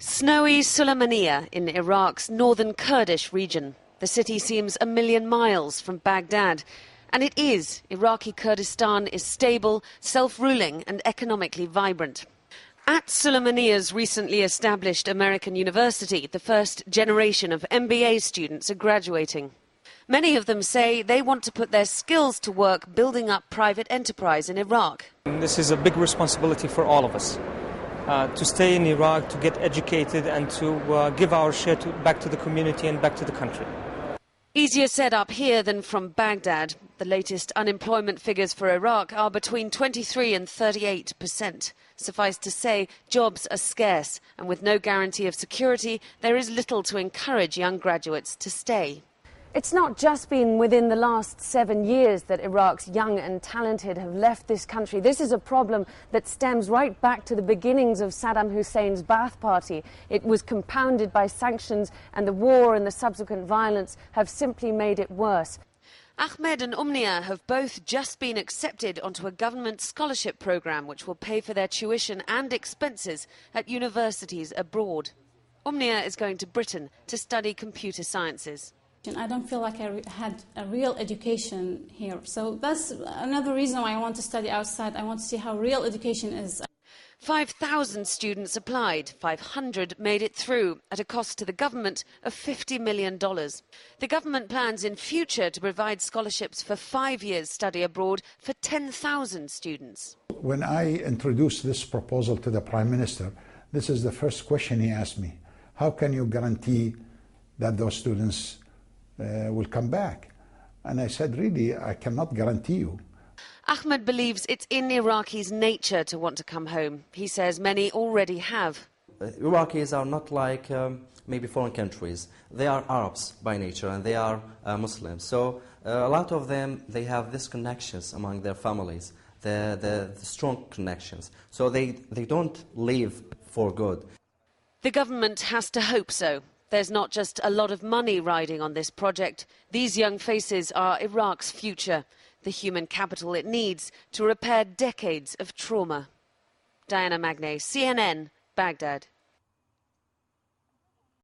Snowy Sulaymaniyah in Iraq's northern Kurdish region. The city seems a million miles from Baghdad. And it is. Iraqi Kurdistan is stable, self-ruling and economically vibrant. At Sulaymaniyah's recently established American university, the first generation of MBA students are graduating. Many of them say they want to put their skills to work building up private enterprise in Iraq. This is a big responsibility for all of us. To stay in Iraq, to get educated and to give our share back to the community and back to the country. Easier said up here than from Baghdad. The latest unemployment figures for Iraq are between 23 and 38%. Suffice to say, jobs are scarce, and with no guarantee of security, there is little to encourage young graduates to stay. It's not just been within the last 7 years that Iraq's young and talented have left this country. This is a problem that stems right back to the beginnings of Saddam Hussein's Ba'ath Party. It was compounded by sanctions, and the war and the subsequent violence have simply made it worse. Ahmed and Umnia have both just been accepted onto a government scholarship program which will pay for their tuition and expenses at universities abroad. Umnia is going to Britain to study computer sciences. I don't feel like I had a real education here. So that's another reason why I want to study outside. I want to see how real education is. 5,000 students applied. 500 made it through at a cost to the government of $50 million. The government plans in future to provide scholarships for 5 years study abroad for 10,000 students. When I introduced this proposal to the Prime Minister, this is the first question he asked me. How can you guarantee that those students will come back? And I said, really, I cannot guarantee you. Ahmed believes it's in Iraqis' nature to want to come home. He says many already have. Iraqis are not like maybe foreign countries. They are Arabs by nature and they are Muslims. So a lot of them, they have these connections among their families, the strong connections. So they don't leave for good. The government has to hope so. There's not just a lot of money riding on this project. These young faces are Iraq's future, the human capital it needs to repair decades of trauma. Diana Magnay, CNN, Baghdad.